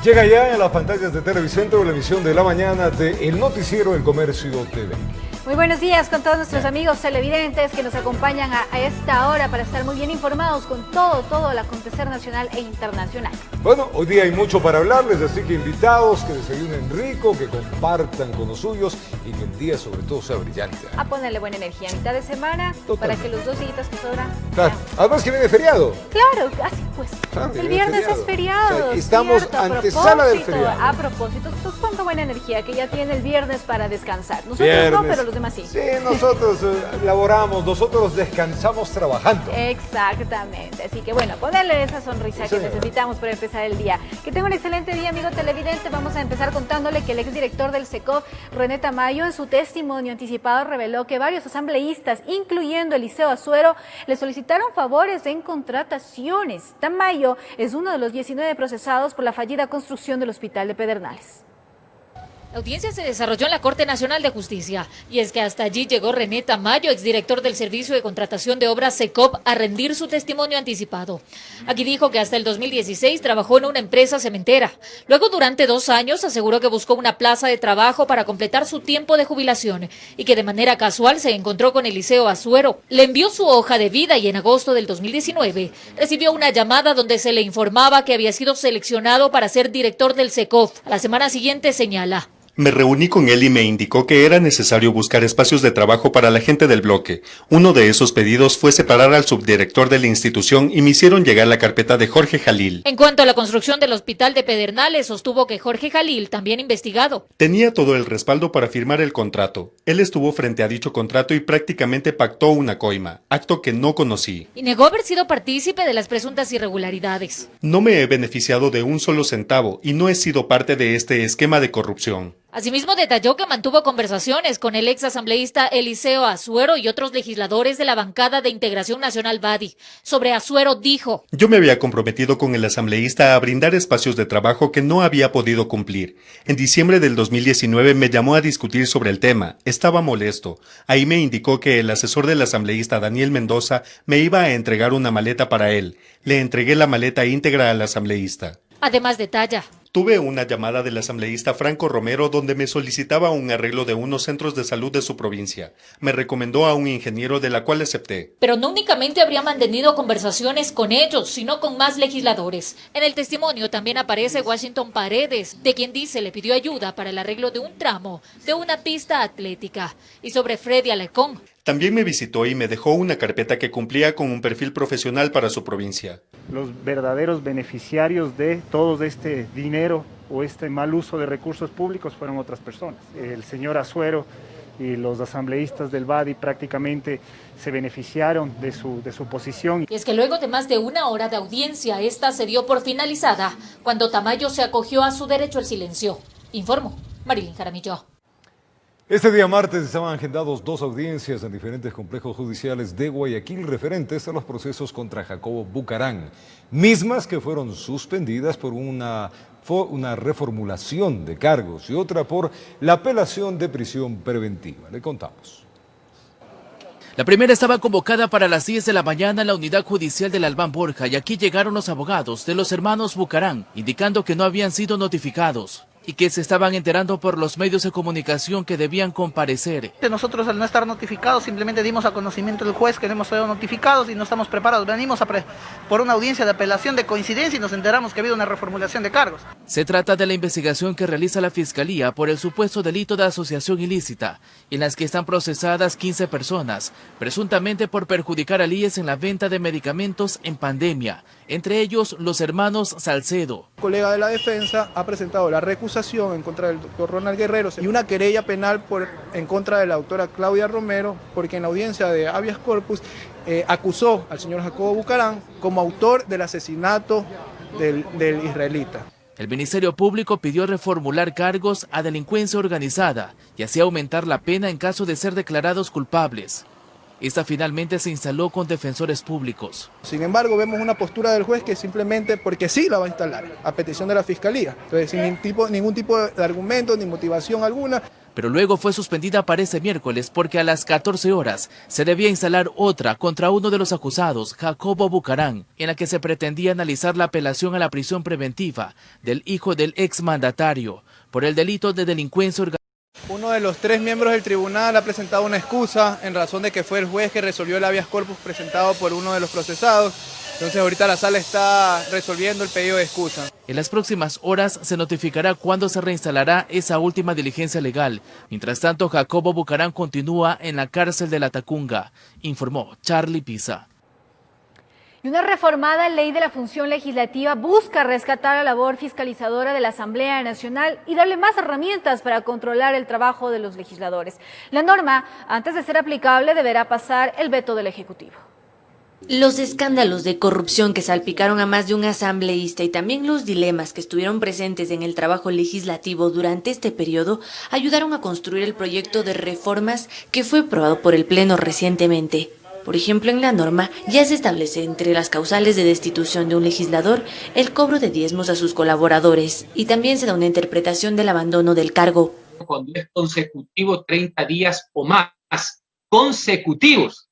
Llega ya en las pantallas de Televicentro la emisión de la mañana de El Noticiero del Comercio TV. Muy buenos días con todos nuestros amigos televidentes que nos acompañan a esta hora para estar muy bien informados con todo el acontecer nacional e internacional. Bueno, hoy día hay mucho para hablarles, así que invitados, que desayunen rico, que compartan con los suyos y que el día sobre todo sea brillante. A ponerle buena energía a mitad de semana. Para que los 2 días que sobran. Claro. Además que viene feriado. Claro, así pues. Claro, el viernes es feriado. O sea, estamos antesala del feriado. A propósito, cuánta buena energía que ya tiene el viernes para descansar. Nosotros viernes. No, pero los demás sí. Sí, nosotros laboramos, nosotros descansamos trabajando. Exactamente. Así que bueno, ponerle esa sonrisa que necesitamos para empezar el día. Que tenga un excelente día, amigo televidente. Vamos a empezar contándole que el exdirector del SECOF, René Tamayo, en su testimonio anticipado reveló que varios asambleístas, incluyendo Eliseo Azuero, le solicitaron favores en contrataciones. Tamayo es uno de los 19 procesados por la fallida construcción del Hospital de Pedernales. La audiencia se desarrolló en la Corte Nacional de Justicia y es que hasta allí llegó René Tamayo, exdirector del Servicio de Contratación de Obras SECOP, a rendir su testimonio anticipado. Aquí dijo que hasta el 2016 trabajó en una empresa cementera. Luego, durante 2 años, aseguró que buscó una plaza de trabajo para completar su tiempo de jubilación y que de manera casual se encontró con Eliseo Azuero. Le envió su hoja de vida y en agosto del 2019 recibió una llamada donde se le informaba que había sido seleccionado para ser director del SECOF. A la semana siguiente señala: me reuní con él y me indicó que era necesario buscar espacios de trabajo para la gente del bloque. Uno de esos pedidos fue separar al subdirector de la institución y me hicieron llegar la carpeta de Jorge Jalil. En cuanto a la construcción del Hospital de Pedernales, sostuvo que Jorge Jalil, también investigado, tenía todo el respaldo para firmar el contrato. Él estuvo frente a dicho contrato y prácticamente pactó una coima, acto que no conocí. Y negó haber sido partícipe de las presuntas irregularidades. No me he beneficiado de un solo centavo y no he sido parte de este esquema de corrupción. Asimismo, detalló que mantuvo conversaciones con el ex asambleísta Eliseo Azuero y otros legisladores de la bancada de Integración Nacional Badi. Sobre Azuero dijo: yo me había comprometido con el asambleísta a brindar espacios de trabajo que no había podido cumplir. En diciembre del 2019 me llamó a discutir sobre el tema. Estaba molesto. Ahí me indicó que el asesor del asambleísta Daniel Mendoza me iba a entregar una maleta para él. Le entregué la maleta íntegra al asambleísta. Además, detalla: tuve una llamada del asambleísta Franco Romero donde me solicitaba un arreglo de unos centros de salud de su provincia. Me recomendó a un ingeniero de la cual acepté. Pero no únicamente habría mantenido conversaciones con ellos, sino con más legisladores. En el testimonio también aparece Washington Paredes, de quien dice le pidió ayuda para el arreglo de un tramo de una pista atlética. Y sobre Freddy Alarcón: también me visitó y me dejó una carpeta que cumplía con un perfil profesional para su provincia. Los verdaderos beneficiarios de todo este dinero o este mal uso de recursos públicos fueron otras personas. El señor Azuero y los asambleístas del Badi prácticamente se beneficiaron de su posición. Y es que luego de más de 1 hora de audiencia, esta se dio por finalizada cuando Tamayo se acogió a su derecho al silencio. Informó Marilyn Jaramillo. Este día martes estaban agendados 2 audiencias en diferentes complejos judiciales de Guayaquil referentes a los procesos contra Jacobo Bucarán, mismas que fueron suspendidas por una reformulación de cargos y otra por la apelación de prisión preventiva. Le contamos. La primera estaba convocada para las 10 de la mañana en la unidad judicial del Albán Borja y aquí llegaron los abogados de los hermanos Bucarán, indicando que no habían sido notificados y que se estaban enterando por los medios de comunicación que debían comparecer. Nosotros, al no estar notificados, simplemente dimos a conocimiento del juez que no hemos sido notificados y no estamos preparados. Venimos por una audiencia de apelación de coincidencia y nos enteramos que ha habido una reformulación de cargos. Se trata de la investigación que realiza la Fiscalía por el supuesto delito de asociación ilícita, en las que están procesadas 15 personas, presuntamente por perjudicar al IES en la venta de medicamentos en pandemia, entre ellos los hermanos Salcedo. El colega de la defensa ha presentado la recusación en contra del doctor Ronald Guerrero y una querella penal en contra de la doctora Claudia Romero, porque en la audiencia de habeas corpus acusó al señor Jacobo Bucarán como autor del asesinato del israelita. El Ministerio Público pidió reformular cargos a delincuencia organizada y así aumentar la pena en caso de ser declarados culpables. Esta finalmente se instaló con defensores públicos. Sin embargo, vemos una postura del juez que simplemente porque sí la va a instalar, a petición de la Fiscalía. Entonces, sin ningún tipo de argumento ni motivación alguna. pero luego fue suspendida para ese miércoles porque a las 14 horas se debía instalar otra contra uno de los acusados, Jacobo Bucarán, en la que se pretendía analizar la apelación a la prisión preventiva del hijo del exmandatario por el delito de delincuencia organizada. Uno de los 3 miembros del tribunal ha presentado una excusa en razón de que fue el juez que resolvió el habeas corpus presentado por uno de los procesados. Entonces ahorita la sala está resolviendo el pedido de excusa. En las próximas horas se notificará cuándo se reinstalará esa última diligencia legal. Mientras tanto, Jacobo Bucarán continúa en la cárcel de La Tacunga, informó Charlie Pisa. Y una reformada ley de la función legislativa busca rescatar la labor fiscalizadora de la Asamblea Nacional y darle más herramientas para controlar el trabajo de los legisladores. La norma, antes de ser aplicable, deberá pasar el veto del Ejecutivo. Los escándalos de corrupción que salpicaron a más de un asambleísta y también los dilemas que estuvieron presentes en el trabajo legislativo durante este periodo ayudaron a construir el proyecto de reformas que fue aprobado por el Pleno recientemente. Por ejemplo, en la norma ya se establece entre las causales de destitución de un legislador el cobro de diezmos a sus colaboradores y también se da una interpretación del abandono del cargo. Cuando es consecutivo 30 días o más, consecutivos,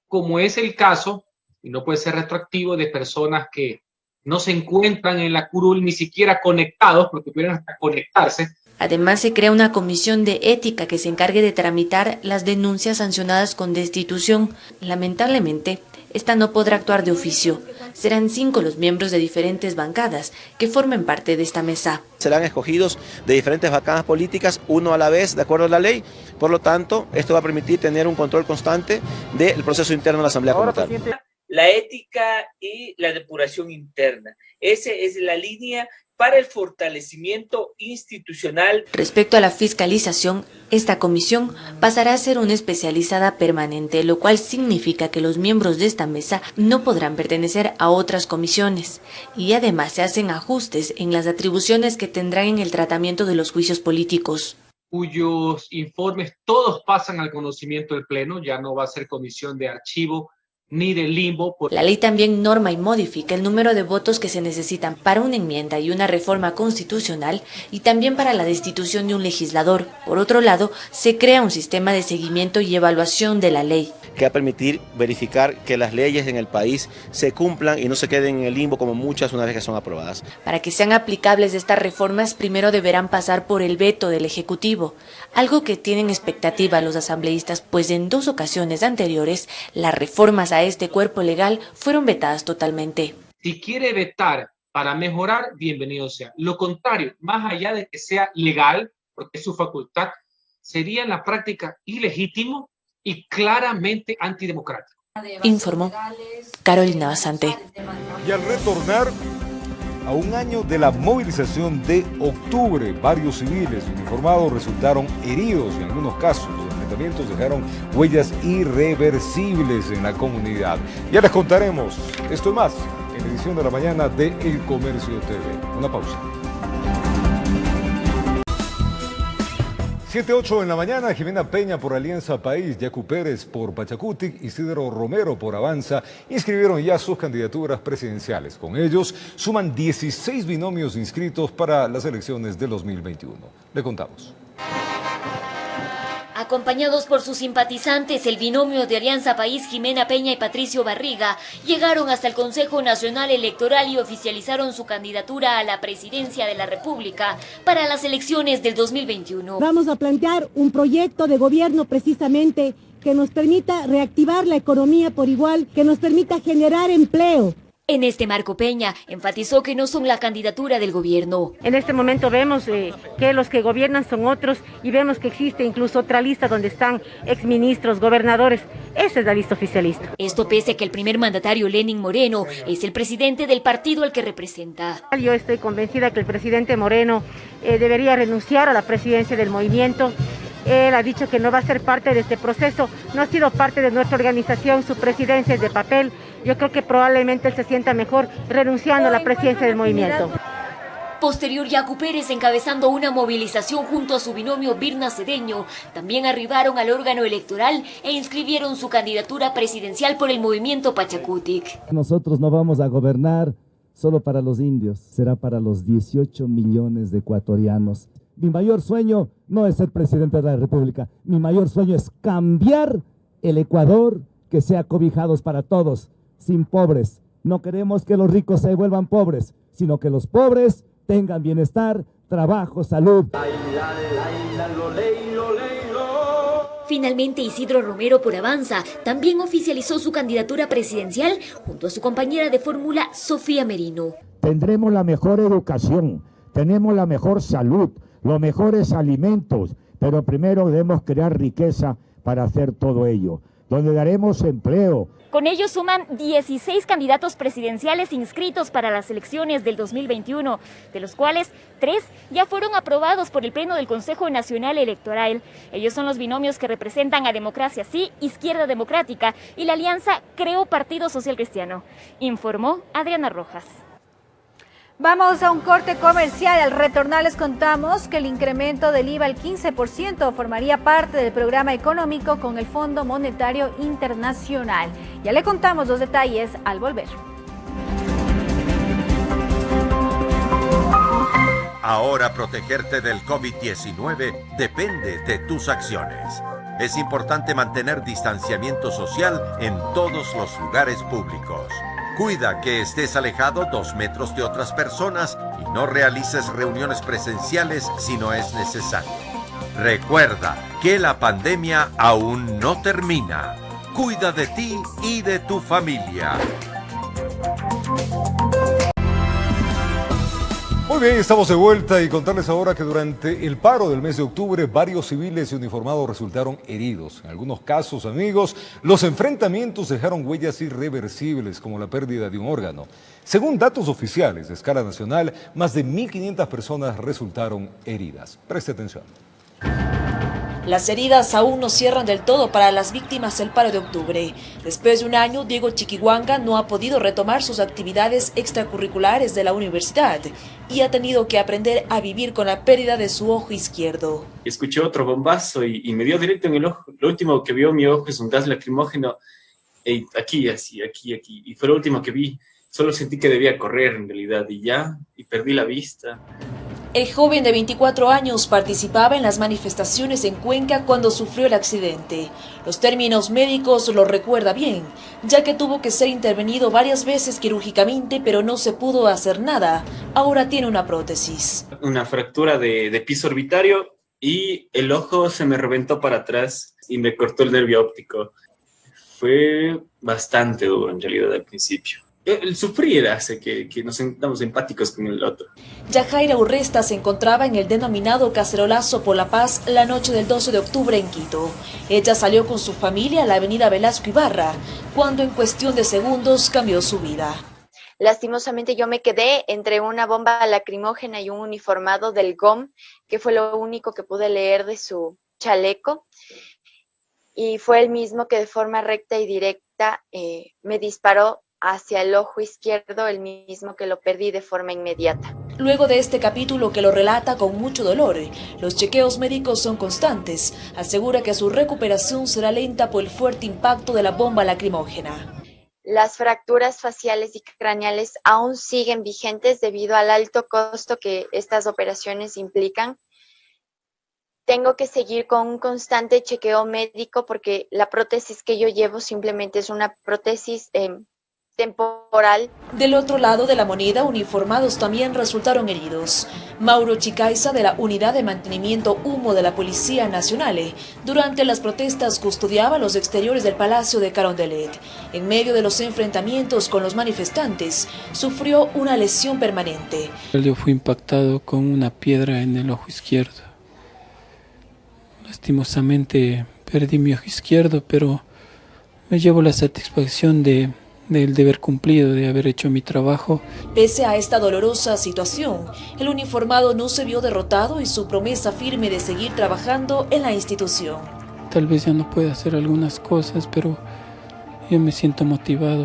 como es el caso, y no puede ser retroactivo, de personas que no se encuentran en la curul ni siquiera conectados, porque pudieran hasta conectarse. Además, se crea una comisión de ética que se encargue de tramitar las denuncias sancionadas con destitución. Lamentablemente, esta no podrá actuar de oficio. Serán 5 los miembros de diferentes bancadas que formen parte de esta mesa. Serán escogidos de diferentes bancadas políticas, uno a la vez, de acuerdo a la ley. Por lo tanto, esto va a permitir tener un control constante del proceso interno de la Asamblea como tal. La ética y la depuración interna. Esa es la línea para el fortalecimiento institucional. Respecto a la fiscalización, esta comisión pasará a ser una especializada permanente, lo cual significa que los miembros de esta mesa no podrán pertenecer a otras comisiones. Y además se hacen ajustes en las atribuciones que tendrán en el tratamiento de los juicios políticos. Cuyos informes todos pasan al conocimiento del Pleno, ya no va a ser comisión de archivo ni de limbo. La ley también norma y modifica el número de votos que se necesitan para una enmienda y una reforma constitucional y también para la destitución de un legislador. Por otro lado, se crea un sistema de seguimiento y evaluación de la ley, que va a permitir verificar que las leyes en el país se cumplan y no se queden en el limbo como muchas una vez que son aprobadas. Para que sean aplicables estas reformas, primero deberán pasar por el veto del Ejecutivo, algo que tienen expectativa los asambleístas, pues en 2 ocasiones anteriores las reformas a este cuerpo legal fueron vetadas totalmente. Si quiere vetar para mejorar, bienvenido sea. Lo contrario, más allá de que sea legal, porque es su facultad, sería en la práctica ilegítimo y claramente antidemocrático. Informó Carolina Basante. Y al retornar a un año de la movilización de octubre, varios civiles uniformados resultaron heridos y en algunos casos los enfrentamientos dejaron huellas irreversibles en la comunidad. Ya les contaremos esto y más en la edición de la mañana de El Comercio TV. Una pausa. 7:08 en la mañana, Jimena Peña por Alianza País, Yacu Pérez por Pachacutic, Isidro Romero por Avanza, inscribieron ya sus candidaturas presidenciales. Con ellos suman 16 binomios inscritos para las elecciones del 2021. Le contamos. Acompañados por sus simpatizantes, el binomio de Alianza País, Jimena Peña y Patricio Barriga, llegaron hasta el Consejo Nacional Electoral y oficializaron su candidatura a la presidencia de la República para las elecciones del 2021. Vamos a plantear un proyecto de gobierno precisamente que nos permita reactivar la economía por igual, que nos permita generar empleo. En este marco, Peña enfatizó que no son la candidatura del gobierno. En este momento vemos que los que gobiernan son otros y vemos que existe incluso otra lista donde están exministros, gobernadores. Esa es la lista oficialista. Esto pese a que el primer mandatario, Lenín Moreno, es el presidente del partido al que representa. Yo estoy convencida que el presidente Moreno debería renunciar a la presidencia del movimiento. Él ha dicho que no va a ser parte de este proceso, no ha sido parte de nuestra organización, su presidencia es de papel. Yo creo que probablemente él se sienta mejor renunciando a la presidencia del movimiento. Posterior, Yacu Pérez, encabezando una movilización junto a su binomio Virna Cedeño, también arribaron al órgano electoral e inscribieron su candidatura presidencial por el movimiento Pachacutic. Nosotros no vamos a gobernar solo para los indios, será para los 18 millones de ecuatorianos. Mi mayor sueño no es ser presidente de la República. Mi mayor sueño es cambiar el Ecuador, que sea cobijados para todos, sin pobres. No queremos que los ricos se vuelvan pobres, sino que los pobres tengan bienestar, trabajo, salud. Finalmente, Isidro Romero por Avanza también oficializó su candidatura presidencial junto a su compañera de fórmula, Sofía Merino. Tendremos la mejor educación, tenemos la mejor salud, los mejores alimentos, pero primero debemos crear riqueza para hacer todo ello, donde daremos empleo. Con ello suman 16 candidatos presidenciales inscritos para las elecciones del 2021, de los cuales 3 ya fueron aprobados por el Pleno del Consejo Nacional Electoral. Ellos son los binomios que representan a Democracia Sí, Izquierda Democrática y la alianza Creo Partido Social Cristiano, informó Adriana Rojas. Vamos a un corte comercial. Al retornar les contamos que el incremento del IVA al 15% formaría parte del programa económico con el Fondo Monetario Internacional. Ya le contamos los detalles al volver. Ahora protegerte del COVID-19 depende de tus acciones. Es importante mantener distanciamiento social en todos los lugares públicos. Cuida que estés alejado 2 metros de otras personas y no realices reuniones presenciales si no es necesario. Recuerda que la pandemia aún no termina. Cuida de ti y de tu familia. Muy bien, estamos de vuelta y contarles ahora que durante el paro del mes de octubre varios civiles y uniformados resultaron heridos. En algunos casos, amigos, los enfrentamientos dejaron huellas irreversibles como la pérdida de un órgano. Según datos oficiales de escala nacional, más de 1.500 personas resultaron heridas. Preste atención. Las heridas aún no cierran del todo para las víctimas del paro de octubre. Después de un año, Diego Chiquihuanga no ha podido retomar sus actividades extracurriculares de la universidad y ha tenido que aprender a vivir con la pérdida de su ojo izquierdo. Escuché otro bombazo y me dio directo en el ojo. Lo último que vio mi ojo es un gas lacrimógeno aquí, así, aquí. Y fue lo último que vi. Solo sentí que debía correr en realidad y perdí la vista. El joven de 24 años participaba en las manifestaciones en Cuenca cuando sufrió el accidente. Los términos médicos lo recuerda bien, ya que tuvo que ser intervenido varias veces quirúrgicamente, pero no se pudo hacer nada. Ahora tiene una prótesis. Una fractura de piso orbitario y el ojo se me reventó para atrás y me cortó el nervio óptico. Fue bastante duro en realidad al principio. El sufrir hace que nos sentamos empáticos con el otro. Yajaira Urresta se encontraba en el denominado Cacerolazo por la Paz la noche del 12 de octubre en Quito. Ella salió con su familia a la avenida Velasco Ibarra, cuando en cuestión de segundos cambió su vida. Lastimosamente yo me quedé entre una bomba lacrimógena y un uniformado del GOM, que fue lo único que pude leer de su chaleco. Y fue el mismo que de forma recta y directa me disparó hacia el ojo izquierdo, el mismo que lo perdí de forma inmediata. Luego de este capítulo que lo relata con mucho dolor, los chequeos médicos son constantes. Asegura que su recuperación será lenta por el fuerte impacto de la bomba lacrimógena. Las fracturas faciales y craneales aún siguen vigentes debido al alto costo que estas operaciones implican. Tengo que seguir con un constante chequeo médico porque la prótesis que yo llevo simplemente es una prótesis temporal. Del otro lado de la moneda, uniformados también resultaron heridos. Mauro Chicaiza, de la Unidad de Mantenimiento Humo de la Policía Nacional, durante las protestas custodiaba los exteriores del Palacio de Carondelet. En medio de los enfrentamientos con los manifestantes, sufrió una lesión permanente. Yo fui impactado con una piedra en el ojo izquierdo. Lastimosamente perdí mi ojo izquierdo, pero me llevo la satisfacción del deber cumplido, de haber hecho mi trabajo. Pese a esta dolorosa situación, el uniformado no se vio derrotado y su promesa firme de seguir trabajando en la institución. Tal vez ya no pueda hacer algunas cosas, pero yo me siento motivado,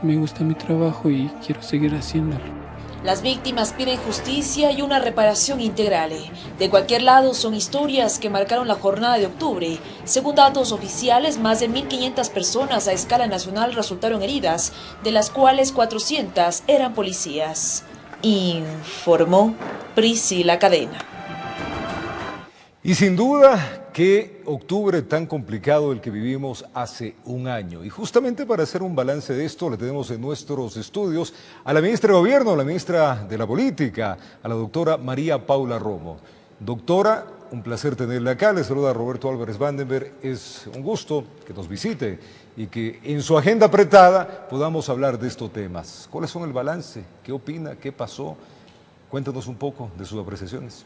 me gusta mi trabajo y quiero seguir haciéndolo. Las víctimas piden justicia y una reparación integral. De cualquier lado, son historias que marcaron la jornada de octubre. Según datos oficiales, más de 1.500 personas a escala nacional resultaron heridas, de las cuales 400 eran policías. Informó Priscila Cadena. Y sin duda, qué octubre tan complicado el que vivimos hace un año. Y justamente para hacer un balance de esto, le tenemos en nuestros estudios a la ministra de Gobierno, la ministra de la Política, a la doctora María Paula Romo. Doctora, un placer tenerla acá. Le saluda Roberto Álvarez Vandenberg. Es un gusto que nos visite y que en su agenda apretada podamos hablar de estos temas. ¿Cuáles son el balance? ¿Qué opina? ¿Qué pasó? Cuéntanos un poco de sus apreciaciones.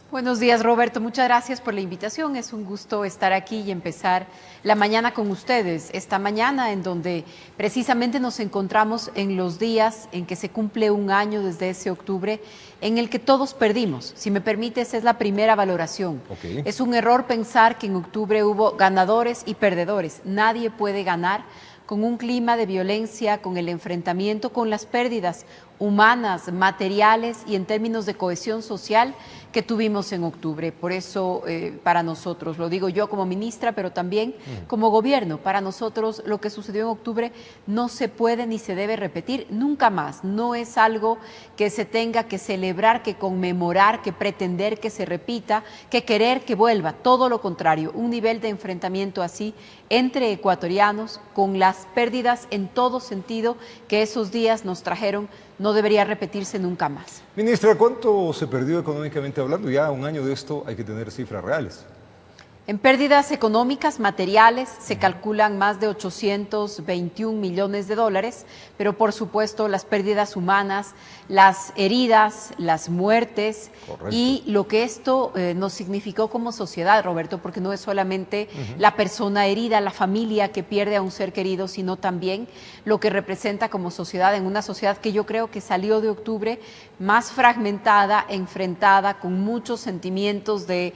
Buenos días, Roberto. Muchas gracias por la invitación. Es un gusto estar aquí y empezar la mañana con ustedes. Esta mañana en donde precisamente nos encontramos en los días en que se cumple un año desde ese octubre en el que todos perdimos. Si me permites, es la primera valoración. Okay. Es un error pensar que en octubre hubo ganadores y perdedores. Nadie puede ganar con un clima de violencia, con el enfrentamiento, con las pérdidas humanas, materiales y en términos de cohesión social que tuvimos en octubre. Por eso, para nosotros, lo digo yo como ministra, pero también como gobierno, para nosotros lo que sucedió en octubre no se puede ni se debe repetir nunca más. No es algo que se tenga que celebrar, que conmemorar, que pretender que se repita, que querer que vuelva. Todo lo contrario, un nivel de enfrentamiento así entre ecuatorianos, con las pérdidas en todo sentido que esos días nos trajeron, no debería repetirse nunca más. Ministra, ¿cuánto se perdió económicamente hablando? Ya un año de esto hay que tener cifras reales. En pérdidas económicas, materiales, se calculan más de 821 millones de dólares, pero por supuesto las pérdidas humanas, las heridas, las muertes. Correcto. Y lo que esto nos significó como sociedad, Roberto, porque no es solamente la persona herida, la familia que pierde a un ser querido, sino también lo que representa como sociedad, en una sociedad que yo creo que salió de octubre más fragmentada, enfrentada, con muchos sentimientos de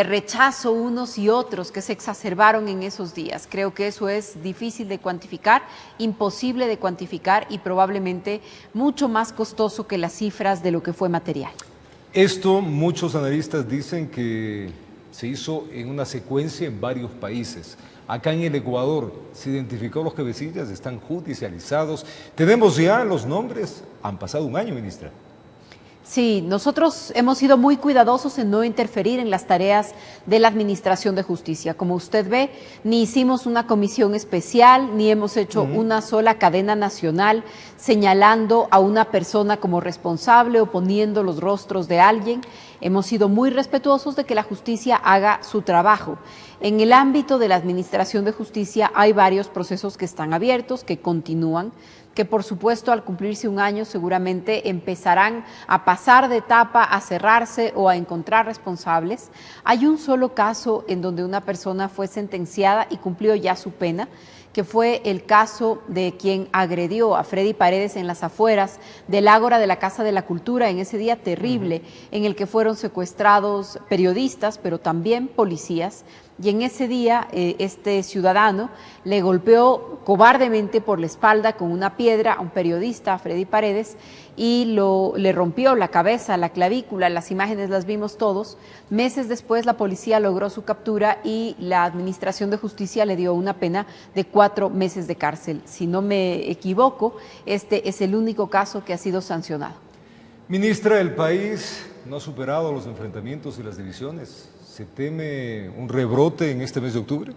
rechazo unos y otros que se exacerbaron en esos días. Creo que eso es difícil de cuantificar, imposible de cuantificar y probablemente mucho más costoso que las cifras de lo que fue material. Esto muchos analistas dicen que se hizo en una secuencia en varios países. Acá en el Ecuador se identificó los cabecillas, están judicializados. Tenemos ya los nombres. Han pasado un año, ministra. Sí, nosotros hemos sido muy cuidadosos en no interferir en las tareas de la Administración de Justicia. Como usted ve, ni hicimos una comisión especial, ni hemos hecho una sola cadena nacional señalando a una persona como responsable o poniendo los rostros de alguien. Hemos sido muy respetuosos de que la justicia haga su trabajo. En el ámbito de la Administración de Justicia hay varios procesos que están abiertos, que continúan, que por supuesto al cumplirse un año seguramente empezarán a pasar de etapa, a cerrarse o a encontrar responsables. Hay un solo caso en donde una persona fue sentenciada y cumplió ya su pena, que fue el caso de quien agredió a Freddy Paredes en las afueras del Ágora de la Casa de la Cultura, en ese día terrible en el que fueron secuestrados periodistas, pero también policías. Y en ese día este ciudadano le golpeó cobardemente por la espalda con una piedra a un periodista, a Freddy Paredes, y le rompió la cabeza, la clavícula. Las imágenes las vimos todos. Meses después la policía logró su captura y la Administración de Justicia le dio una pena de 4 meses de cárcel. Si no me equivoco, este es el único caso que ha sido sancionado. Ministra, el país no ha superado los enfrentamientos y las divisiones. ¿Se teme un rebrote en este mes de octubre?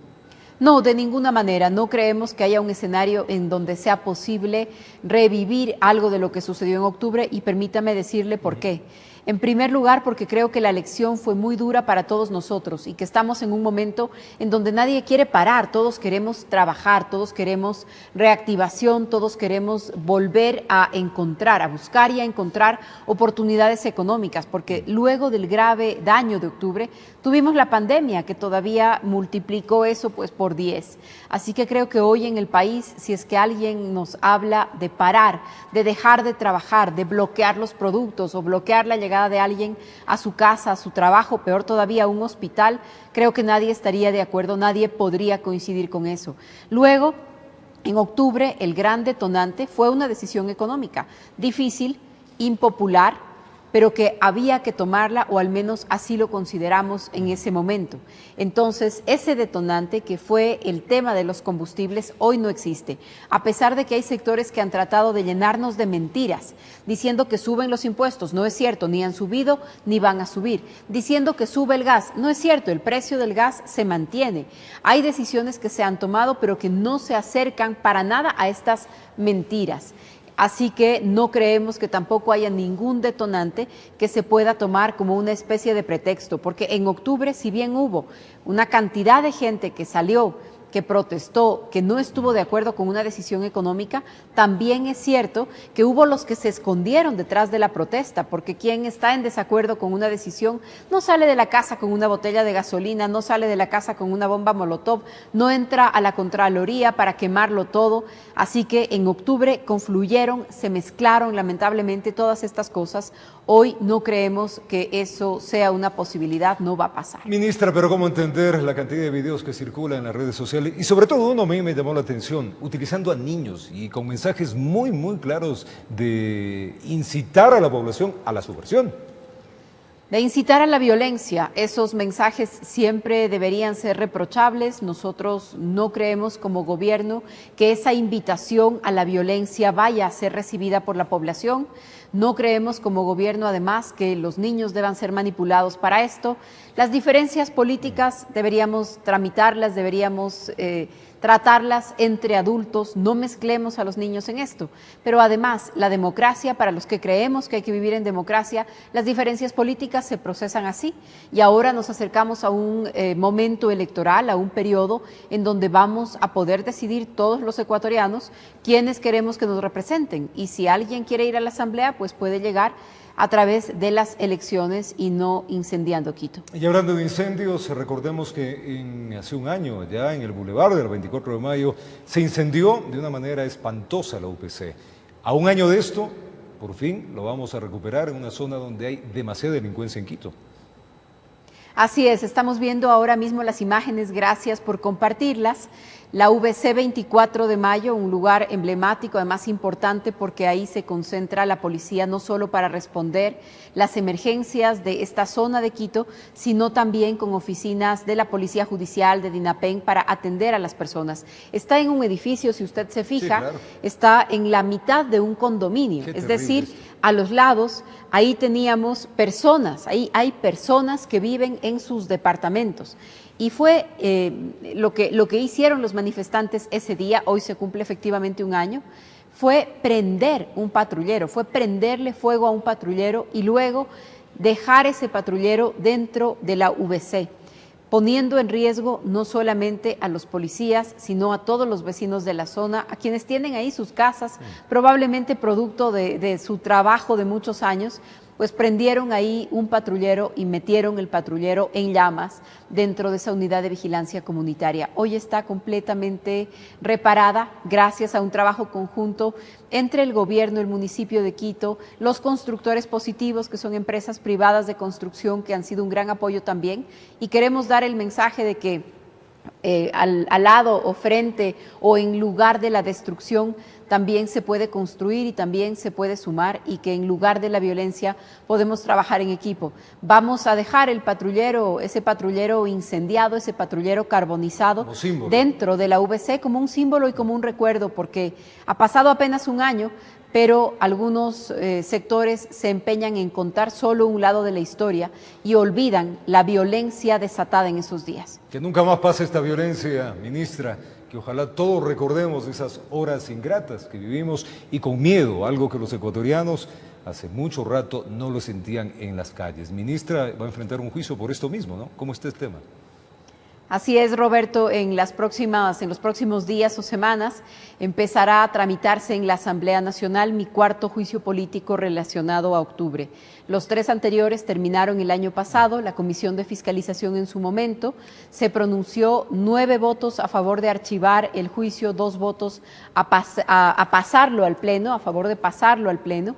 No, de ninguna manera. No creemos que haya un escenario en donde sea posible revivir algo de lo que sucedió en octubre y permítame decirle por qué. En primer lugar, porque creo que la elección fue muy dura para todos nosotros y que estamos en un momento en donde nadie quiere parar, todos queremos trabajar, todos queremos reactivación, todos queremos volver a encontrar, a buscar y a encontrar oportunidades económicas, porque luego del grave daño de octubre tuvimos la pandemia que todavía multiplicó eso pues por 10. Así que creo que hoy en el país, si es que alguien nos habla de parar, de dejar de trabajar, de bloquear los productos o bloquear la llegada de alguien a su casa, a su trabajo, peor todavía a un hospital, creo que nadie estaría de acuerdo, nadie podría coincidir con eso. Luego, en octubre, el gran detonante fue una decisión económica, difícil, impopular, pero que había que tomarla, o al menos así lo consideramos en ese momento. Entonces, ese detonante que fue el tema de los combustibles hoy no existe, a pesar de que hay sectores que han tratado de llenarnos de mentiras, diciendo que suben los impuestos. No es cierto, ni han subido ni van a subir. Diciendo que sube el gas. No es cierto, el precio del gas se mantiene. Hay decisiones que se han tomado, pero que no se acercan para nada a estas mentiras. Así que no creemos que tampoco haya ningún detonante que se pueda tomar como una especie de pretexto, porque en octubre, si bien hubo una cantidad de gente que salió, que protestó, que no estuvo de acuerdo con una decisión económica, también es cierto que hubo los que se escondieron detrás de la protesta, porque quien está en desacuerdo con una decisión no sale de la casa con una botella de gasolina, no sale de la casa con una bomba molotov, no entra a la Contraloría para quemarlo todo. Así que en octubre confluyeron, se mezclaron lamentablemente todas estas cosas. Hoy no creemos que eso sea una posibilidad, no va a pasar. Ministra, pero ¿cómo entender la cantidad de videos que circulan en las redes sociales? Y sobre todo uno a mí me llamó la atención, utilizando a niños y con mensajes muy, muy claros de incitar a la población a la subversión. De incitar a la violencia. Esos mensajes siempre deberían ser reprochables. Nosotros no creemos como gobierno que esa invitación a la violencia vaya a ser recibida por la población. No creemos como gobierno, además, que los niños deban ser manipulados para esto. Las diferencias políticas deberíamos tramitarlas, deberíamos tratarlas entre adultos, no mezclemos a los niños en esto. Pero además, la democracia, para los que creemos que hay que vivir en democracia, las diferencias políticas se procesan así. Y ahora nos acercamos a un momento electoral, a un periodo en donde vamos a poder decidir todos los ecuatorianos quiénes queremos que nos representen. Y si alguien quiere ir a la asamblea, pues puede llegar a través de las elecciones y no incendiando Quito. Y hablando de incendios, recordemos que hace un año, ya en el Boulevard del 24 de mayo, se incendió de una manera espantosa la UPC. A un año de esto, por fin lo vamos a recuperar en una zona donde hay demasiada delincuencia en Quito. Así es, estamos viendo ahora mismo las imágenes, gracias por compartirlas. La VC 24 de mayo, un lugar emblemático, además importante, porque ahí se concentra la policía no solo para responder las emergencias de esta zona de Quito, sino también con oficinas de la Policía Judicial, de DINAPEN, para atender a las personas. Está en un edificio, si usted se fija, sí, claro, está en la mitad de un condominio, es decir, a los lados, ahí teníamos personas, ahí hay personas que viven en sus departamentos. Y fue lo que hicieron los manifestantes ese día, hoy se cumple efectivamente un año, fue prender un patrullero, fue prenderle fuego a un patrullero y luego dejar ese patrullero dentro de la VC, poniendo en riesgo no solamente a los policías, sino a todos los vecinos de la zona, a quienes tienen ahí sus casas, probablemente producto de su trabajo de muchos años, pues prendieron ahí un patrullero y metieron el patrullero en llamas dentro de esa unidad de vigilancia comunitaria. Hoy está completamente reparada gracias a un trabajo conjunto entre el gobierno, el municipio de Quito, los constructores positivos, que son empresas privadas de construcción que han sido un gran apoyo también, y queremos dar el mensaje de que al lado o frente o en lugar de la destrucción también se puede construir y también se puede sumar, y que en lugar de la violencia podemos trabajar en equipo. Vamos a dejar el patrullero, ese patrullero incendiado, ese patrullero carbonizado dentro de la VC como un símbolo y como un recuerdo, porque ha pasado apenas un año, pero algunos sectores se empeñan en contar solo un lado de la historia y olvidan la violencia desatada en esos días. Que nunca más pase esta violencia, ministra, que ojalá todos recordemos esas horas ingratas que vivimos y con miedo, algo que los ecuatorianos hace mucho rato no lo sentían en las calles. Ministra, va a enfrentar un juicio por esto mismo, ¿no? ¿Cómo está este tema? Así es, Roberto, en los próximos días o semanas empezará a tramitarse en la Asamblea Nacional mi cuarto juicio político relacionado a octubre. Los 3 anteriores terminaron el año pasado, la Comisión de Fiscalización en su momento se pronunció 9 votos a favor de archivar el juicio, 2 votos a pasarlo al Pleno, a favor de pasarlo al Pleno.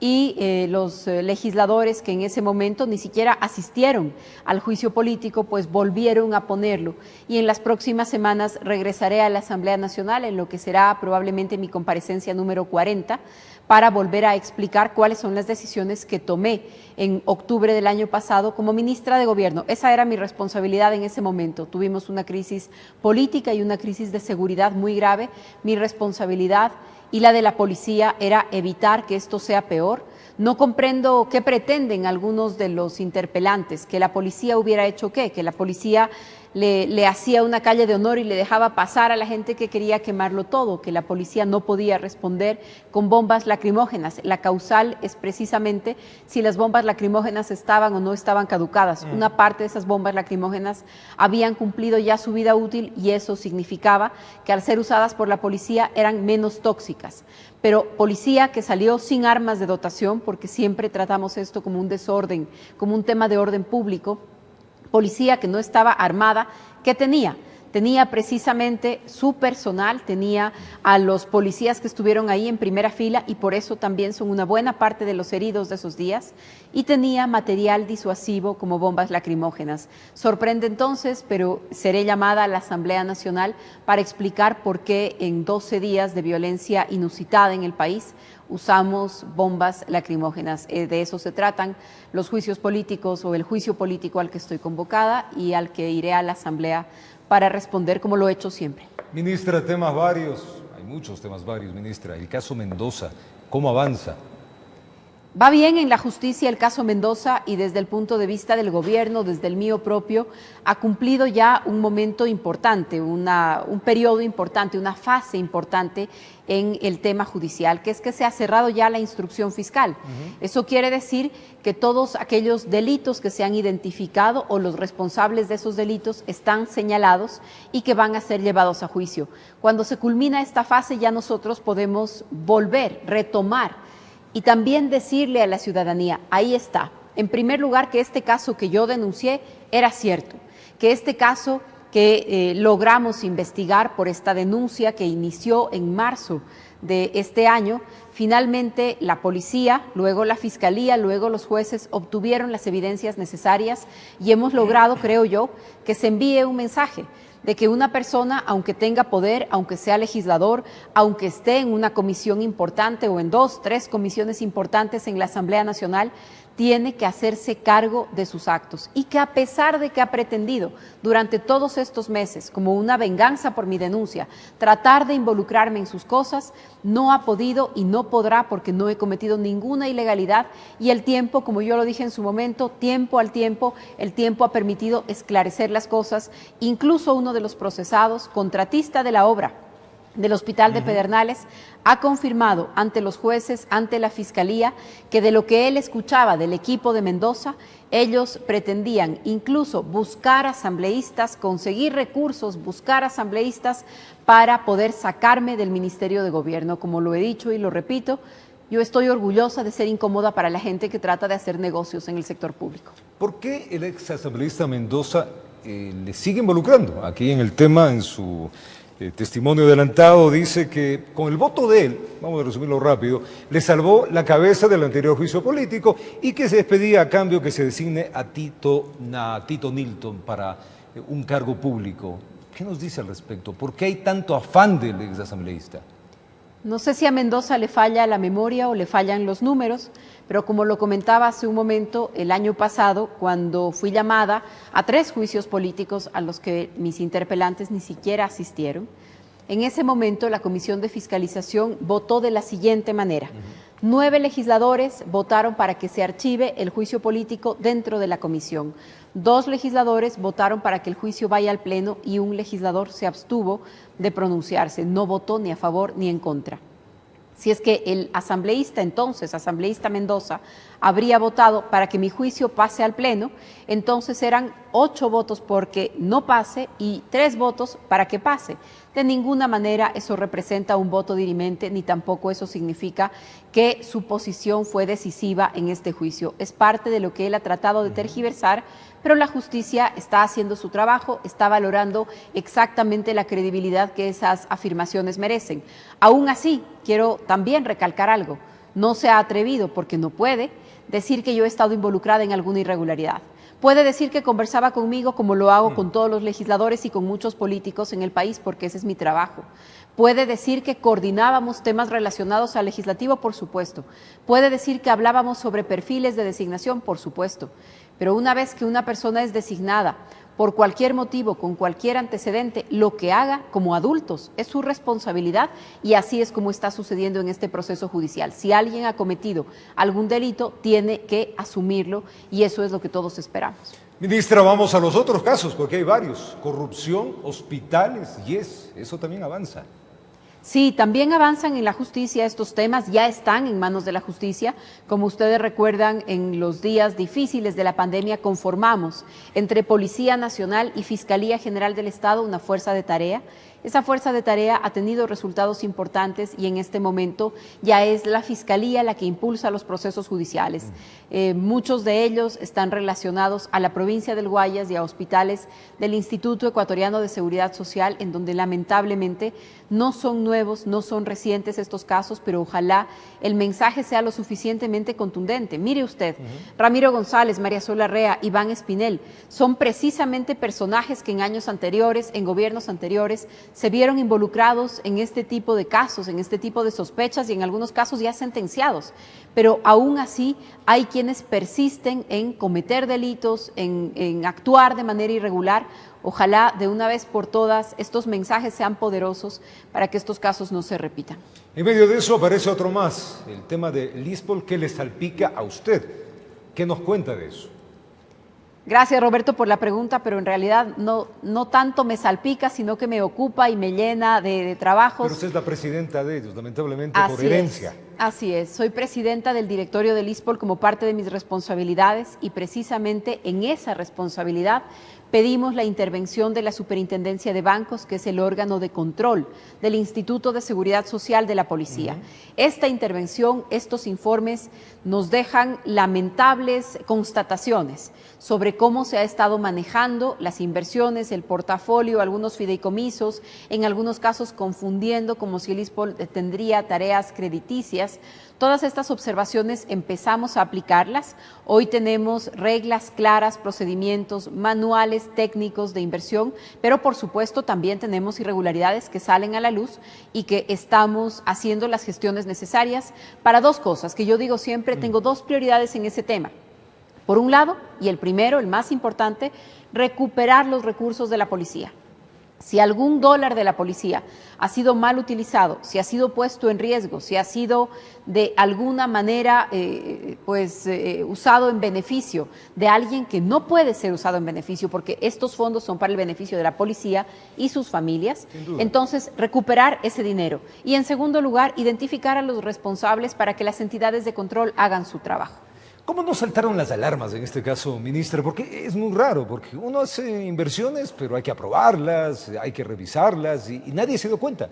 y los legisladores que en ese momento ni siquiera asistieron al juicio político, pues volvieron a ponerlo. Y en las próximas semanas regresaré a la Asamblea Nacional en lo que será probablemente mi comparecencia número 40 para volver a explicar cuáles son las decisiones que tomé en octubre del año pasado como ministra de Gobierno. Esa era mi responsabilidad en ese momento. Tuvimos una crisis política y una crisis de seguridad muy grave. Mi responsabilidad y la de la policía era evitar que esto sea peor. No comprendo qué pretenden algunos de los interpelantes, que la policía hubiera hecho qué, que la policía le hacía una calle de honor y le dejaba pasar a la gente que quería quemarlo todo, que la policía no podía responder con bombas lacrimógenas. La causal es precisamente si las bombas lacrimógenas estaban o no estaban caducadas. Una parte de esas bombas lacrimógenas habían cumplido ya su vida útil y eso significaba que al ser usadas por la policía eran menos tóxicas. Pero policía que salió sin armas de dotación, porque siempre tratamos esto como un desorden, como un tema de orden público, policía que no estaba armada, ¿qué tenía? Tenía precisamente su personal, tenía a los policías que estuvieron ahí en primera fila y por eso también son una buena parte de los heridos de esos días, y tenía material disuasivo como bombas lacrimógenas. Sorprende entonces, pero seré llamada a la Asamblea Nacional para explicar por qué en 12 días de violencia inusitada en el país usamos bombas lacrimógenas. De eso se tratan los juicios políticos o el juicio político al que estoy convocada y al que iré a la Asamblea para responder como lo he hecho siempre. Ministra, temas varios, hay muchos temas varios, ministra. El caso Mendoza, ¿cómo avanza? Va bien en la justicia el caso Mendoza y desde el punto de vista del gobierno, desde el mío propio, ha cumplido ya un momento importante, un periodo importante, una fase importante en el tema judicial, que es que se ha cerrado ya la instrucción fiscal. Eso quiere decir que todos aquellos delitos que se han identificado o los responsables de esos delitos están señalados y que van a ser llevados a juicio. Cuando se culmina esta fase ya nosotros podemos volver, retomar y también decirle a la ciudadanía, ahí está, en primer lugar, que este caso que yo denuncié era cierto, que este caso que logramos investigar por esta denuncia que inició en marzo de este año, finalmente la policía, luego la fiscalía, luego los jueces obtuvieron las evidencias necesarias y hemos logrado, creo yo, que se envíe un mensaje de que una persona, aunque tenga poder, aunque sea legislador, aunque esté en una comisión importante o en 2, 3 comisiones importantes en la Asamblea Nacional, tiene que hacerse cargo de sus actos y que a pesar de que ha pretendido durante todos estos meses, como una venganza por mi denuncia, tratar de involucrarme en sus cosas, no ha podido y no podrá porque no he cometido ninguna ilegalidad y el tiempo, como yo lo dije en su momento, tiempo al tiempo, el tiempo ha permitido esclarecer las cosas. Incluso uno de los procesados, contratista de la obra del Hospital de Pedernales, ha confirmado ante los jueces, ante la Fiscalía, que de lo que él escuchaba del equipo de Mendoza, ellos pretendían incluso buscar asambleístas, conseguir recursos, buscar asambleístas para poder sacarme del Ministerio de Gobierno. Como lo he dicho y lo repito, yo estoy orgullosa de ser incómoda para la gente que trata de hacer negocios en el sector público. ¿Por qué el ex asambleísta Mendoza le sigue involucrando? Aquí en el tema, en su testimonio adelantado, dice que con el voto de él, vamos a resumirlo rápido, le salvó la cabeza del anterior juicio político y que se despedía a cambio que se designe a Tito Nilton para un cargo público. ¿Qué nos dice al respecto? ¿Por qué hay tanto afán del ex asambleísta? No sé si a Mendoza le falla la memoria o le fallan los números, pero como lo comentaba hace un momento, el año pasado, cuando fui llamada a 3 juicios políticos a los que mis interpelantes ni siquiera asistieron, en ese momento la Comisión de Fiscalización votó de la siguiente manera. 9 legisladores votaron para que se archive el juicio político dentro de la comisión. 2 legisladores votaron para que el juicio vaya al Pleno y un legislador se abstuvo de pronunciarse, no votó ni a favor ni en contra. Si es que el asambleísta entonces, asambleísta Mendoza, habría votado para que mi juicio pase al Pleno, entonces eran 8 votos porque no pase y 3 votos para que pase. De ninguna manera eso representa un voto dirimente, ni tampoco eso significa que su posición fue decisiva en este juicio. Es parte de lo que él ha tratado de tergiversar, pero la justicia está haciendo su trabajo, está valorando exactamente la credibilidad que esas afirmaciones merecen. Aún así, quiero también recalcar algo. no se ha atrevido, porque no puede, decir que yo he estado involucrada en alguna irregularidad. Puede decir que conversaba conmigo como lo hago con todos los legisladores y con muchos políticos en el país, porque ese es mi trabajo. Puede decir que coordinábamos temas relacionados al legislativo, por supuesto. Puede decir que hablábamos sobre perfiles de designación, por supuesto. Pero una vez que una persona es designada por cualquier motivo, con cualquier antecedente, lo que haga como adultos es su responsabilidad, y así es como está sucediendo en este proceso judicial. Si alguien ha cometido algún delito, tiene que asumirlo, y eso es lo que todos esperamos. Ministra, vamos a los otros casos, porque hay varios. Corrupción, hospitales, eso también avanza. Sí, también avanzan en la justicia estos temas, ya están en manos de la justicia. Como ustedes recuerdan, en los días difíciles de la pandemia conformamos entre Policía Nacional y Fiscalía General del Estado una fuerza de tarea. Esa fuerza de tarea ha tenido resultados importantes y en este momento ya es la Fiscalía la que impulsa los procesos judiciales. Muchos de ellos están relacionados a la provincia del Guayas y a hospitales del Instituto Ecuatoriano de Seguridad Social, en donde lamentablemente no son nuevos, no son recientes estos casos, pero ojalá el mensaje sea lo suficientemente contundente. Mire usted, Ramiro González, María Sol Larrea, Iván Espinel, son precisamente personajes que en años anteriores, en gobiernos anteriores, se vieron involucrados en este tipo de casos, en este tipo de sospechas y en algunos casos ya sentenciados. Pero aún así hay quienes persisten en cometer delitos, en actuar de manera irregular. Ojalá de una vez por todas estos mensajes sean poderosos para que estos casos no se repitan. En medio de eso aparece otro más, el tema de Lispol, que le salpica a usted. ¿Qué nos cuenta de eso? Gracias, Roberto, por la pregunta, pero en realidad no tanto me salpica, sino que me ocupa y me llena de trabajos. Pero usted es la presidenta de ellos, lamentablemente por herencia. Así es, soy presidenta del directorio del Lispol como parte de mis responsabilidades, y precisamente en esa responsabilidad pedimos la intervención de la Superintendencia de Bancos, que es el órgano de control del Instituto de Seguridad Social de la Policía. Esta intervención, estos informes nos dejan lamentables constataciones sobre cómo se ha estado manejando las inversiones, el portafolio, algunos fideicomisos, en algunos casos confundiendo como si el Lispol tendría tareas crediticias. Todas estas observaciones empezamos a aplicarlas. Hoy tenemos reglas claras, procedimientos, manuales técnicos de inversión, pero por supuesto también tenemos irregularidades que salen a la luz y que estamos haciendo las gestiones necesarias para dos cosas, que yo digo siempre, tengo dos prioridades en ese tema. Por un lado, y el primero, el más importante, recuperar los recursos de la policía. Si algún dólar de la policía ha sido mal utilizado, si ha sido puesto en riesgo, si ha sido de alguna manera usado en beneficio de alguien que no puede ser usado en beneficio, porque estos fondos son para el beneficio de la policía y sus familias, entonces recuperar ese dinero. Y en segundo lugar, identificar a los responsables para que las entidades de control hagan su trabajo. ¿Cómo no saltaron las alarmas en este caso, ministra? Porque es muy raro, porque uno hace inversiones, pero hay que aprobarlas, hay que revisarlas y nadie se dio cuenta.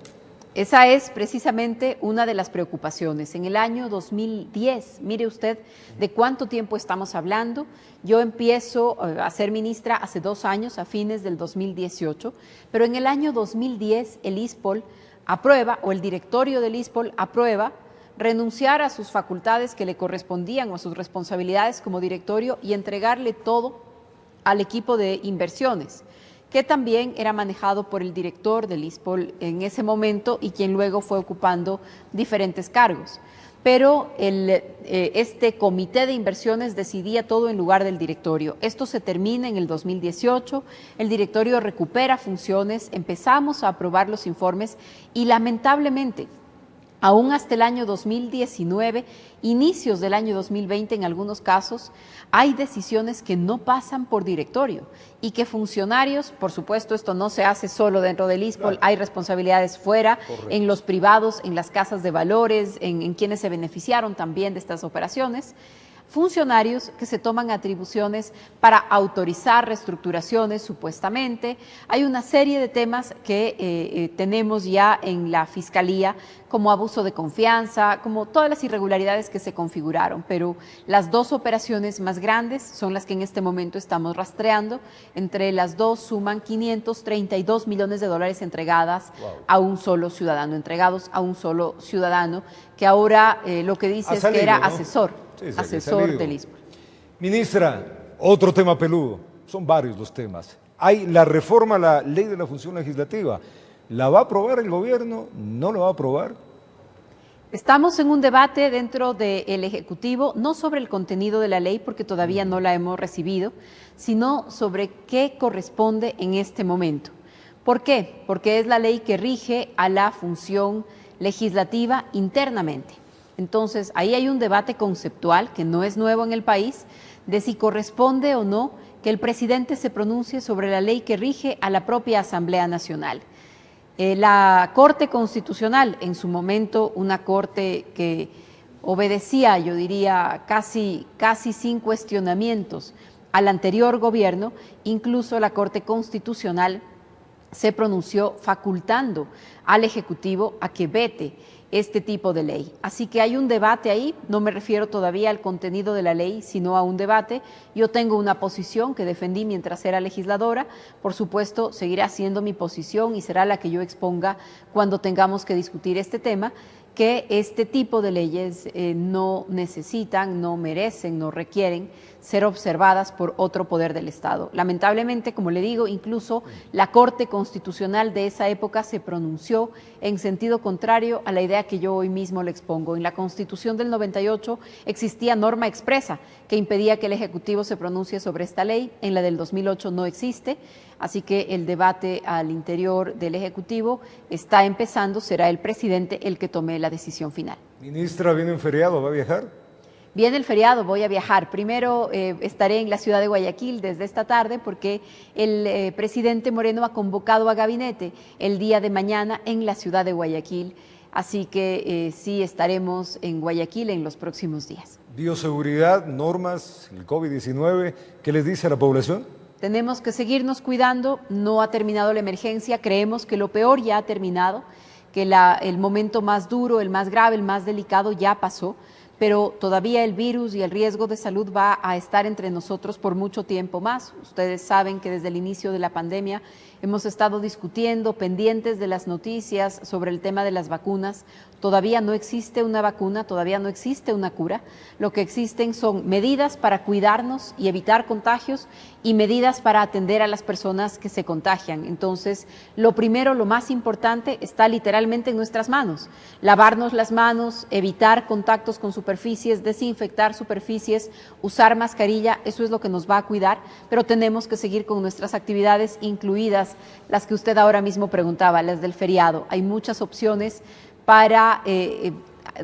Esa es precisamente una de las preocupaciones. En el año 2010, mire usted de cuánto tiempo estamos hablando. Yo empiezo a ser ministra hace 2 años, a fines del 2018, pero en el año 2010 el Lispol aprueba, o el directorio del Lispol aprueba, renunciar a sus facultades que le correspondían o a sus responsabilidades como directorio y entregarle todo al equipo de inversiones, que también era manejado por el director del Lispol en ese momento y quien luego fue ocupando diferentes cargos. Pero este comité de inversiones decidía todo en lugar del directorio. Esto se termina en el 2018, el directorio recupera funciones, empezamos a aprobar los informes y lamentablemente, aún hasta el año 2019, inicios del año 2020 en algunos casos, hay decisiones que no pasan por directorio y que funcionarios, por supuesto esto no se hace solo dentro del Lispol, hay responsabilidades fuera, en los privados, en las casas de valores, en quienes se beneficiaron también de estas operaciones. funcionarios que se toman atribuciones para autorizar reestructuraciones supuestamente. Hay una serie de temas que tenemos ya en la Fiscalía, como abuso de confianza, como todas las irregularidades que se configuraron, pero las dos operaciones más grandes son las que en este momento estamos rastreando. Entre las dos suman 532 millones de dólares entregados a un solo ciudadano, que ahora lo que dice es que era asesor del ISPOL. Ministra, otro tema peludo, son varios los temas. Hay la reforma a la ley de la función legislativa. ¿La va a aprobar el gobierno? ¿No la va a aprobar? Estamos en un debate dentro del Ejecutivo, no sobre el contenido de la ley, porque todavía no la hemos recibido, sino sobre qué corresponde en este momento. ¿Por qué? Porque es la ley que rige a la función legislativa internamente. Entonces, ahí hay un debate conceptual que no es nuevo en el país, de si corresponde o no que el presidente se pronuncie sobre la ley que rige a la propia Asamblea Nacional. La Corte Constitucional, en su momento una corte que obedecía, yo diría, casi sin cuestionamientos al anterior gobierno, incluso la Corte Constitucional se pronunció facultando al Ejecutivo a que vete este tipo de ley. Así que hay un debate ahí, no me refiero todavía al contenido de la ley, sino a un debate. Yo tengo una posición que defendí mientras era legisladora, por supuesto seguirá siendo mi posición y será la que yo exponga cuando tengamos que discutir este tema, que este tipo de leyes no necesitan, no merecen, no requieren ser observadas por otro poder del Estado. Lamentablemente, como le digo, incluso la Corte Constitucional de esa época se pronunció en sentido contrario a la idea que yo hoy mismo le expongo. En la Constitución del 98 existía norma expresa que impedía que el Ejecutivo se pronuncie sobre esta ley, en la del 2008 no existe, así que el debate al interior del Ejecutivo está empezando, será el presidente el que tome la decisión final. Ministra, ¿viene un feriado? ¿Va a viajar? Viene el feriado, voy a viajar. Primero estaré en la ciudad de Guayaquil desde esta tarde porque el presidente Moreno ha convocado a gabinete el día de mañana en la ciudad de Guayaquil. Así que sí estaremos en Guayaquil en los próximos días. Bioseguridad, normas, el COVID-19, ¿qué les dice a la población? Tenemos que seguirnos cuidando, no ha terminado la emergencia, creemos que lo peor ya ha terminado, que el momento más duro, el más grave, el más delicado ya pasó, pero todavía el virus y el riesgo de salud va a estar entre nosotros por mucho tiempo más. Ustedes saben que desde el inicio de la pandemia hemos estado discutiendo, pendientes de las noticias sobre el tema de las vacunas. Todavía no existe una vacuna, todavía no existe una cura. Lo que existen son medidas para cuidarnos y evitar contagios y medidas para atender a las personas que se contagian. Entonces, lo primero, lo más importante, está literalmente en nuestras manos. Lavarnos las manos, evitar contactos con superficies, desinfectar superficies, usar mascarilla, eso es lo que nos va a cuidar, pero tenemos que seguir con nuestras actividades, incluidas las que usted ahora mismo preguntaba, las del feriado. Hay muchas opciones para de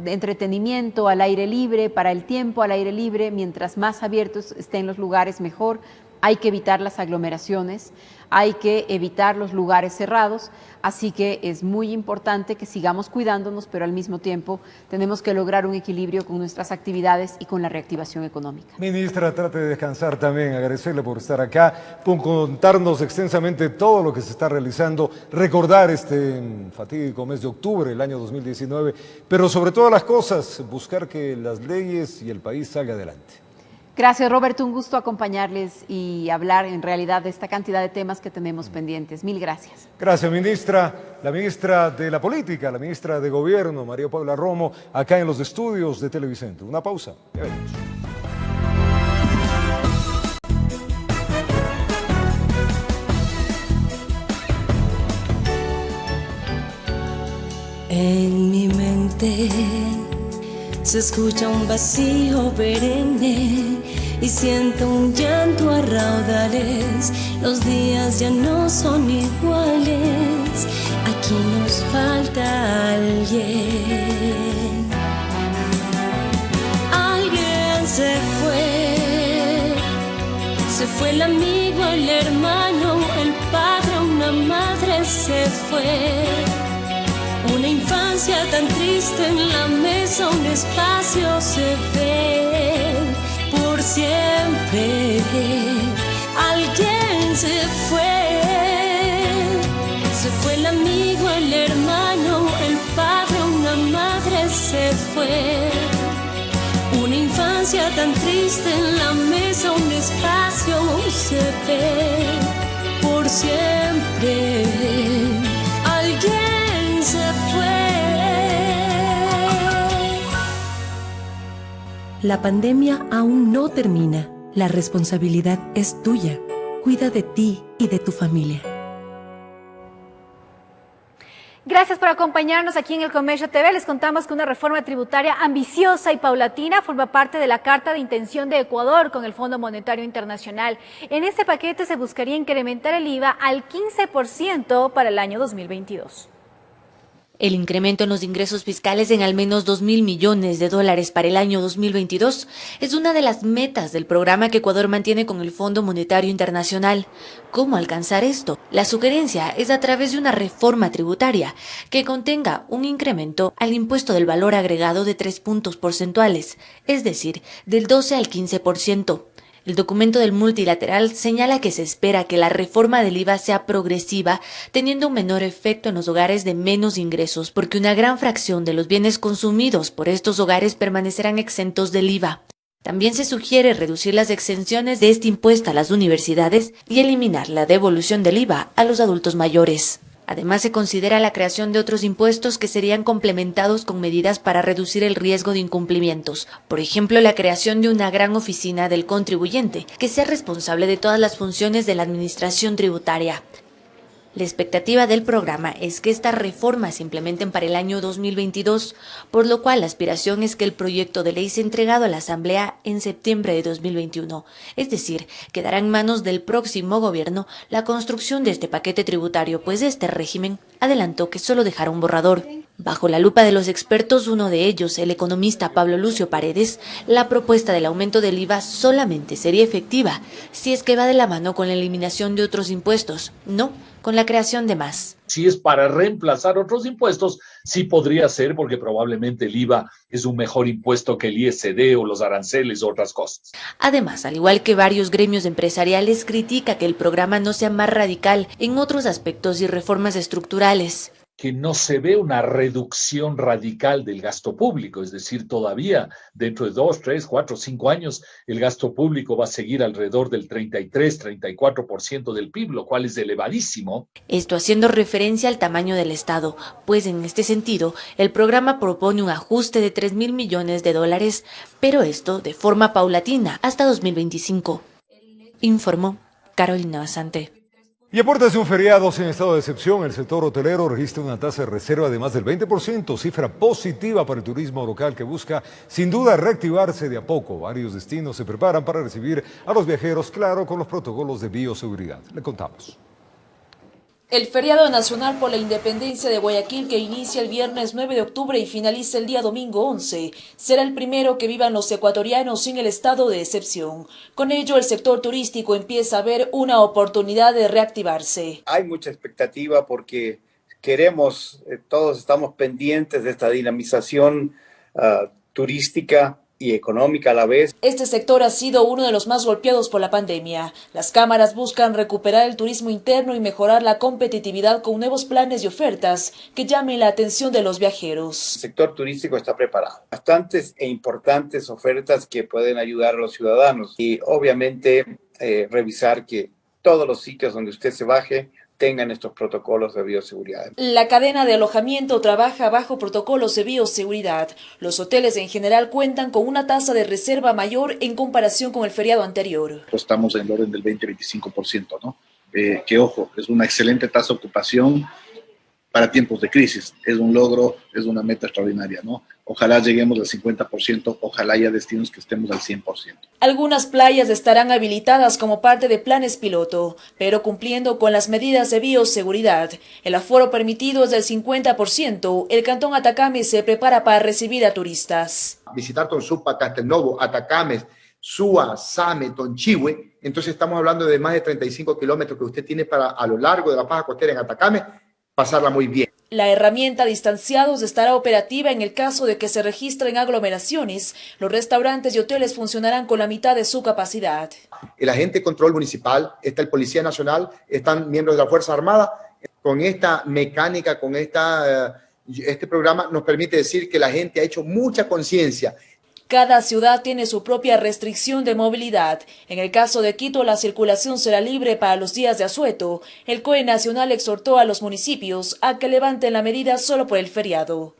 entretenimiento al aire libre, para el tiempo al aire libre, mientras más abiertos estén los lugares mejor. Hay que evitar las aglomeraciones, hay que evitar los lugares cerrados, así que es muy importante que sigamos cuidándonos, pero al mismo tiempo tenemos que lograr un equilibrio con nuestras actividades y con la reactivación económica. Ministra, trate de descansar también, agradecerle por estar acá, por contarnos extensamente todo lo que se está realizando, recordar este fatídico mes de octubre del año 2019, pero sobre todas las cosas, buscar que las leyes y el país salga adelante. Gracias, Roberto. Un gusto acompañarles y hablar en realidad de esta cantidad de temas que tenemos pendientes. Mil gracias. Gracias, ministra. La ministra de la Política, la ministra de Gobierno, María Paula Romo, acá en los estudios de Televicentro. Una pausa. Ya venimos. En mi mente se escucha un vacío perenne y siento un llanto a raudales. Los días ya no son iguales. Aquí nos falta alguien. Alguien se fue el amigo, el hermano, el padre, una madre se fue. Una infancia tan triste en la mesa, un espacio se ve. siempre. Alguien se fue el amigo, el hermano, el padre, una madre se fue. Una infancia tan triste en la mesa, un espacio se ve por siempre. Alguien se fue. La pandemia aún no termina. La responsabilidad es tuya. Cuida de ti y de tu familia. Gracias por acompañarnos aquí en El Comercio TV. Les contamos que una reforma tributaria ambiciosa y paulatina forma parte de la Carta de Intención de Ecuador con el Fondo Monetario Internacional. En este paquete se buscaría incrementar el IVA al 15% para el año 2022. El incremento en los ingresos fiscales en al menos $2.000 millones para el año 2022 es una de las metas del programa que Ecuador mantiene con el Fondo Monetario Internacional. ¿Cómo alcanzar esto? La sugerencia es a través de una reforma tributaria que contenga un incremento al impuesto del valor agregado de 3 puntos porcentuales, es decir, del 12 al 15%. El documento del multilateral señala que se espera que la reforma del IVA sea progresiva, teniendo un menor efecto en los hogares de menos ingresos, porque una gran fracción de los bienes consumidos por estos hogares permanecerán exentos del IVA. También se sugiere reducir las exenciones de este impuesto a las universidades y eliminar la devolución del IVA a los adultos mayores. Además, se considera la creación de otros impuestos que serían complementados con medidas para reducir el riesgo de incumplimientos. Por ejemplo, la creación de una gran oficina del contribuyente, que sea responsable de todas las funciones de la administración tributaria. La expectativa del programa es que estas reformas se implementen para el año 2022, por lo cual la aspiración es que el proyecto de ley sea entregado a la Asamblea en septiembre de 2021. Es decir, quedará en manos del próximo gobierno la construcción de este paquete tributario, pues este régimen adelantó que solo dejará un borrador. Bajo la lupa de los expertos, uno de ellos, el economista Pablo Lucio Paredes, la propuesta del aumento del IVA solamente sería efectiva si es que va de la mano con la eliminación de otros impuestos, no con la creación de más. Si es para reemplazar otros impuestos, sí podría ser, porque probablemente el IVA es un mejor impuesto que el ISD o los aranceles o otras cosas. Además, al igual que varios gremios empresariales, critica que el programa no sea más radical en otros aspectos y reformas estructurales. Que no se ve una reducción radical del gasto público, es decir, todavía dentro de 2, 3, 4, 5 años el gasto público va a seguir alrededor del 33-34% del PIB, lo cual es elevadísimo. Esto haciendo referencia al tamaño del Estado, pues en este sentido el programa propone un ajuste de $3.000 millones, pero esto de forma paulatina hasta 2025. Informó Carolina Basante. Y a puertas de un feriado sin estado de excepción, el sector hotelero registra una tasa de reserva de más del 20%, cifra positiva para el turismo local que busca sin duda reactivarse de a poco. Varios destinos se preparan para recibir a los viajeros, claro, con los protocolos de bioseguridad. Le contamos. El feriado nacional por la independencia de Guayaquil, que inicia el viernes 9 de octubre y finaliza el día domingo 11, será el primero que vivan los ecuatorianos sin el estado de excepción. Con ello, el sector turístico empieza a ver una oportunidad de reactivarse. Hay mucha expectativa porque queremos, todos estamos pendientes de esta dinamización turística y económica a la vez. Este sector ha sido uno de los más golpeados por la pandemia. Las cámaras buscan recuperar el turismo interno y mejorar la competitividad con nuevos planes y ofertas que llamen la atención de los viajeros. El sector turístico está preparado. Bastantes e importantes ofertas que pueden ayudar a los ciudadanos y obviamente revisar que todos los sitios donde usted se baje tengan estos protocolos de bioseguridad. La cadena de alojamiento trabaja bajo protocolos de bioseguridad. Los hoteles en general cuentan con una tasa de reserva mayor en comparación con el feriado anterior. Estamos en el orden del 20-25%, ¿no? Que ojo, es una excelente tasa de ocupación para tiempos de crisis. Es un logro, es una meta extraordinaria, ¿no? Ojalá lleguemos al 50%, ojalá haya destinos que estemos al 100%. Algunas playas estarán habilitadas como parte de planes piloto, pero cumpliendo con las medidas de bioseguridad. El aforo permitido es del 50%. El Cantón Atacame se prepara para recibir a turistas. Visitar Tonsupa, Castelnovo, Atacames, Súa, Same, Tonchihue. Entonces estamos hablando de más de 35 kilómetros que usted tiene para a lo largo de la faja costera en Atacame pasarla muy bien. La herramienta distanciados estará operativa en el caso de que se registren aglomeraciones. Los restaurantes y hoteles funcionarán con la mitad de su capacidad. El agente de control municipal, está el Policía Nacional, están miembros de la Fuerza Armada. Con esta mecánica, con este programa nos permite decir que la gente ha hecho mucha conciencia. Cada ciudad tiene su propia restricción de movilidad. En el caso de Quito, la circulación será libre para los días de asueto. El COE Nacional exhortó a los municipios a que levanten la medida solo por el feriado.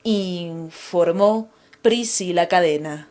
Informó Priscila Cadena.